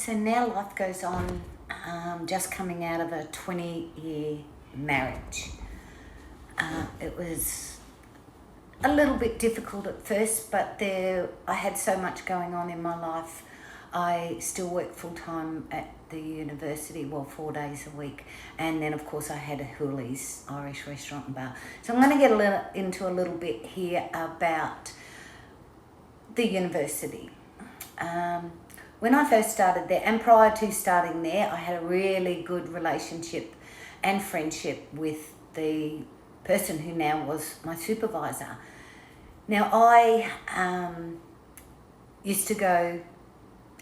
So now life goes on, just coming out of a 20-year marriage. It was a little bit difficult at first, but I had so much going on in my life. I still work full-time at the university, 4 days a week. And then, of course, I had a Hooley's Irish restaurant and bar. So I'm going to get into a little bit here about the university. When I first started there, and prior to starting there, I had a really good relationship and friendship with the person who now was my supervisor. Now, I used to go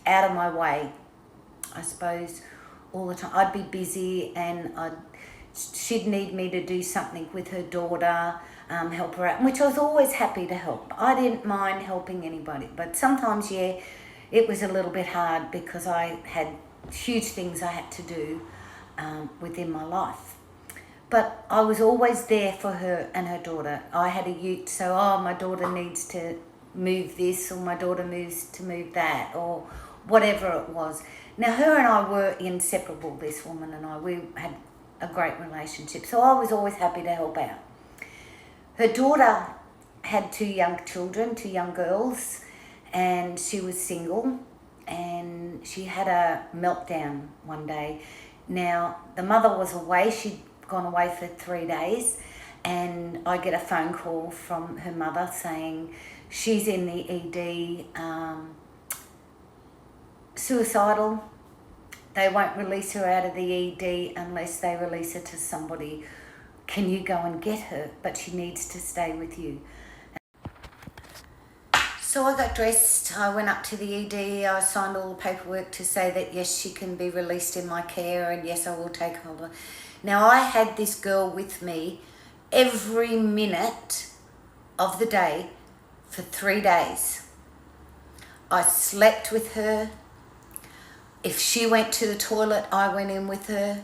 out of my way, I suppose, all the time. I'd be busy and she'd need me to do something with her daughter, help her out, which I was always happy to help. I didn't mind helping anybody, but sometimes, it was a little bit hard because I had huge things I had to do within my life. But I was always there for her and her daughter. I had a ute, so my daughter needs to move this, or my daughter needs to move that, or whatever it was. Now, her and I were inseparable, this woman and I. We had a great relationship, so I was always happy to help out. Her daughter had 2 young children, 2 young girls, and she was single, and she had a meltdown one day. Now, the mother was away. She'd gone away for 3 days, and I get a phone call from her mother saying she's in the ED, suicidal. They won't release her out of the ED unless they release her to somebody. Can you go and get her? But she needs to stay with you. So I got dressed, I went up to the ED, I signed all the paperwork to say that yes, she can be released in my care, and yes, I will take hold of her. Now, I had this girl with me every minute of the day for 3 days. I slept with her. If she went to the toilet, I went in with her.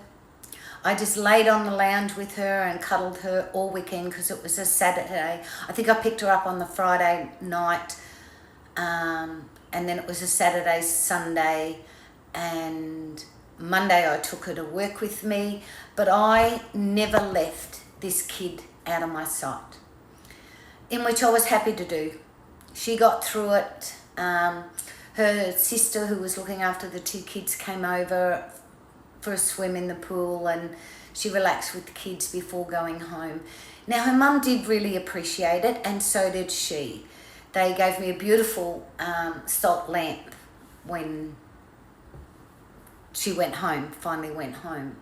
I just laid on the lounge with her and cuddled her all weekend because it was a Saturday. I think I picked her up on the Friday night, and then it was a Saturday, Sunday, and Monday I took her to work with me, but I never left this kid out of my sight, in which I was happy to do. She got through it. Her sister, who was looking after the 2 kids, came over for a swim in the pool, and she relaxed with the kids before going home. Now, her mum did really appreciate it, and so did she. They gave me a beautiful salt lamp when she finally went home.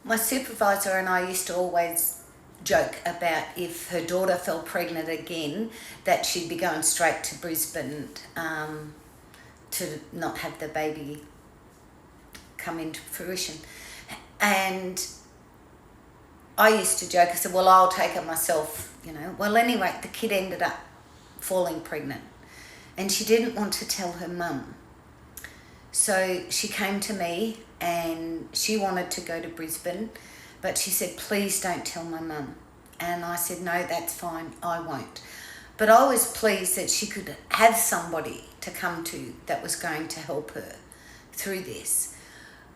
My supervisor and I used to always joke about if her daughter fell pregnant again, that she'd be going straight to Brisbane to not have the baby come into fruition. And I used to joke, I said, well, I'll take it myself, Well, anyway, the kid ended up falling pregnant, and she didn't want to tell her mum. So she came to me, and she wanted to go to Brisbane, but she said, please don't tell my mum. And I said, no, that's fine, I won't. But I was pleased that she could have somebody to come to that was going to help her through this.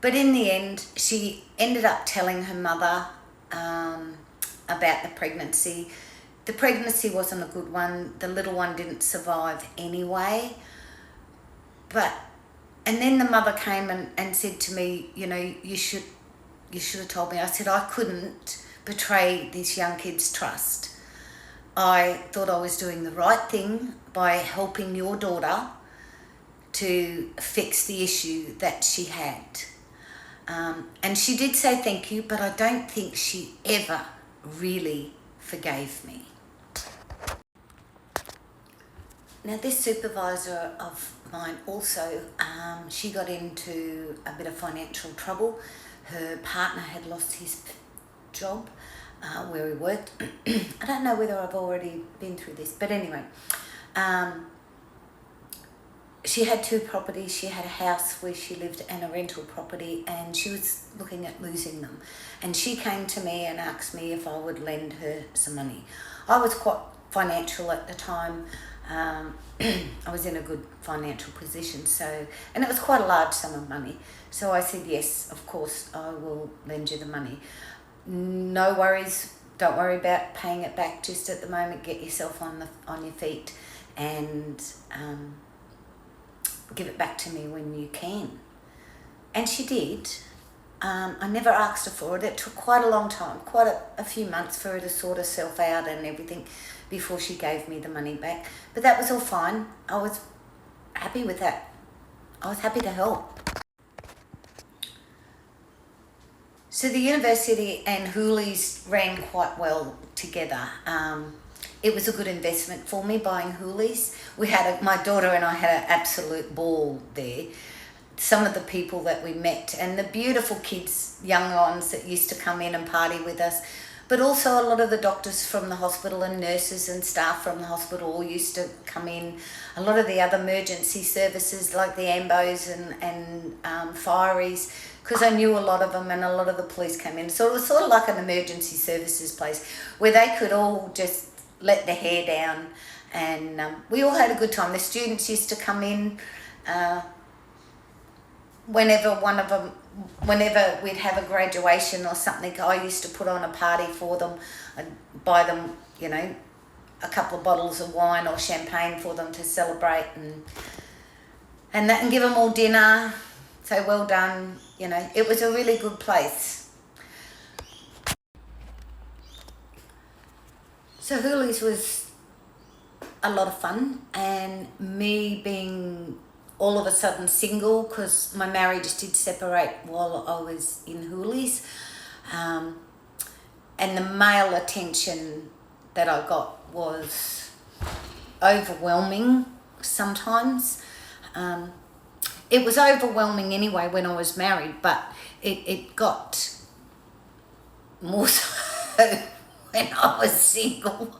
But in the end, she ended up telling her mother about the pregnancy. The pregnancy wasn't a good one. The little one didn't survive anyway. And then the mother came and said to me, you should have told me. I said, I couldn't betray this young kid's trust. I thought I was doing the right thing by helping your daughter to fix the issue that she had. And she did say thank you, but I don't think she ever really forgave me. Now, this supervisor of mine also, she got into a bit of financial trouble. Her partner had lost his job where he worked. I don't know whether I've already been through this, but anyway, she had 2 properties. She had a house where she lived and a rental property, and she was looking at losing them. And she came to me and asked me if I would lend her some money. I was quite financial at the time. I was in a good financial position, so, and it was quite a large sum of money. So I said, yes, of course, I will lend you the money. No worries, don't worry about paying it back just at the moment. Get yourself on your feet and give it back to me when you can. And she did. I never asked her for it. It took quite a long time, quite a few months for her to sort herself out and everything before she gave me the money back. But that was all fine. I was happy with that. I was happy to help. So the university and Hooley's ran quite well together. It was a good investment for me buying Hooley's. My daughter and I had an absolute ball there. Some of the people that we met and the beautiful kids, young ones that used to come in and party with us, but also a lot of the doctors from the hospital and nurses and staff from the hospital all used to come in. A lot of the other emergency services like the AMBOs and fireys, because I knew a lot of them, and a lot of the police came in. So it was sort of like an emergency services place where they could all just let their hair down, and we all had a good time. The students used to come in whenever we'd have a graduation or something. I used to put on a party for them and buy them, a couple of bottles of wine or champagne for them to celebrate and give them all dinner. So well done, it was a really good place. So Hooley's was a lot of fun, and me being all of a sudden single, because my marriage did separate while I was in Hooley's, and the male attention that I got was overwhelming sometimes. It was overwhelming anyway when I was married, but it got more so when I was single.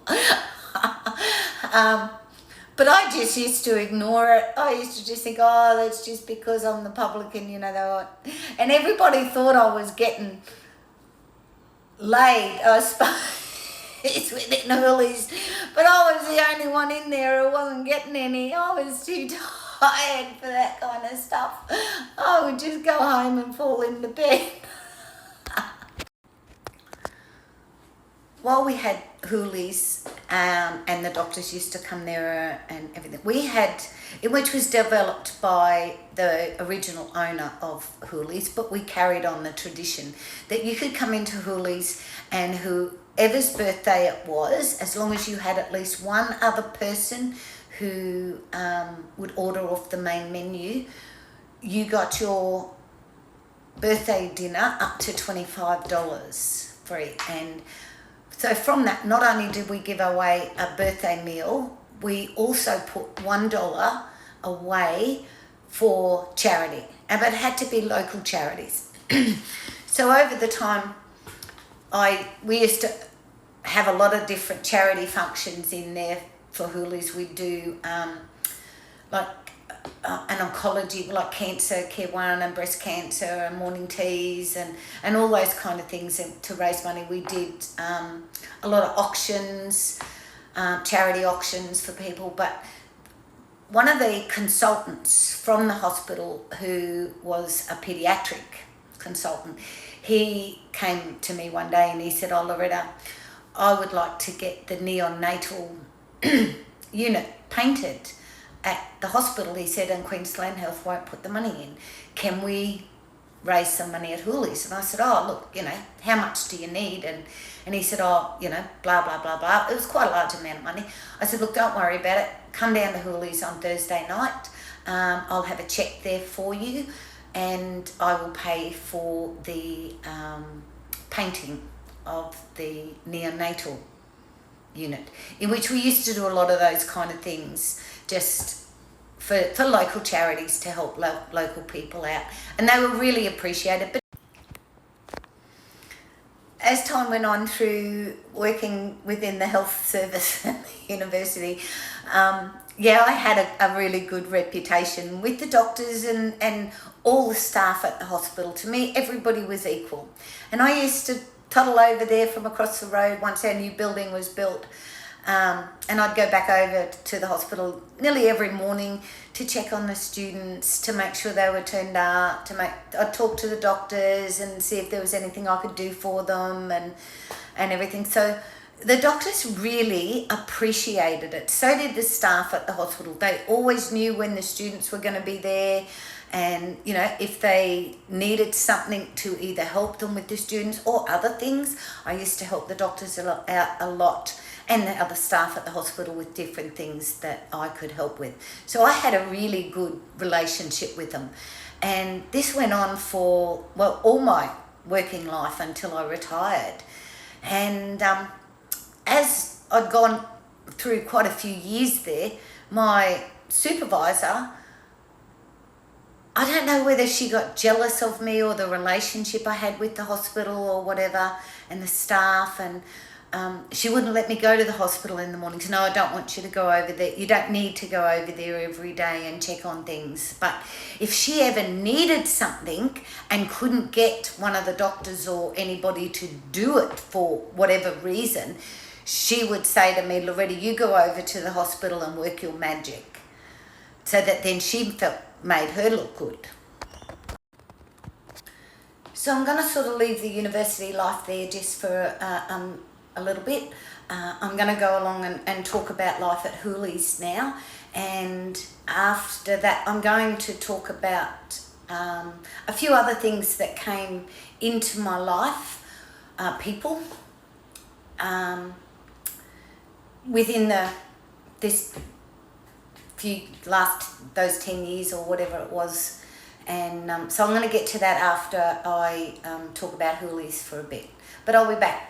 But I just used to ignore it. I used to just think, oh, that's just because I'm the publican, and everybody thought I was getting laid, I suppose, within Hooley's. But I was the only one in there who wasn't getting any. I was too tired for that kind of stuff. I would just go home and fall into bed. While we had Hooley's, and the doctors used to come there and everything, which was developed by the original owner of Hooley's, but we carried on the tradition that you could come into Hooley's, and whoever's birthday it was, as long as you had at least one other person who would order off the main menu, you got your birthday dinner up to $25 free. And so from that, not only did we give away a birthday meal, we also put $1 away for charity, but it had to be local charities. So over the time, we used to have a lot of different charity functions in there for Hooley's. We do an oncology, like Cancer Care One and breast cancer and morning teas and all those kind of things to raise money. We did a lot of auctions, charity auctions for people. But one of the consultants from the hospital, who was a paediatric consultant, he came to me one day and he said, oh, Loretta, I would like to get the neonatal unit painted at the hospital, he said, and Queensland Health won't put the money in. Can we raise some money at Hooley's? And I said, oh, look, how much do you need? And he said, oh, blah, blah, blah, blah. It was quite a large amount of money. I said, look, don't worry about it. Come down to Hooley's on Thursday night. I'll have a check there for you, and I will pay for the painting of the neonatal unit, in which we used to do a lot of those kind of things just for local charities to help local people out, and they were really appreciated. But as time went on through working within the health service at the university, I had a really good reputation with the doctors and all the staff at the hospital. To me, everybody was equal, and I used to toddle over there from across the road once our new building was built And I'd go back over to the hospital nearly every morning to check on the students, to make sure they were turned up, I'd talk to the doctors and see if there was anything I could do for them and everything. So the doctors really appreciated it. So did the staff at the hospital. They always knew when the students were going to be there, and you know, if they needed something to either help them with the students or other things, I used to help the doctors out a lot, and the other staff at the hospital with different things that I could help with. So I had a really good relationship with them. And this went on for, well, all my working life until I retired. And as I'd gone through quite a few years there, my supervisor, I don't know whether she got jealous of me or the relationship I had with the hospital or whatever, and the staff, and she wouldn't let me go to the hospital in the mornings. No, I don't want you to go over there. You don't need to go over there every day and check on things. But if she ever needed something and couldn't get one of the doctors or anybody to do it for whatever reason, she would say to me, Loretta, you go over to the hospital and work your magic. So that then she made her look good. So I'm going to sort of leave the university life there just for a little bit. I'm going to go along and talk about life at Hooley's now, and after that I'm going to talk about a few other things that came into my life, people, within those 10 years or whatever it was. And so I'm going to get to that after I talk about Hooley's for a bit, but I'll be back.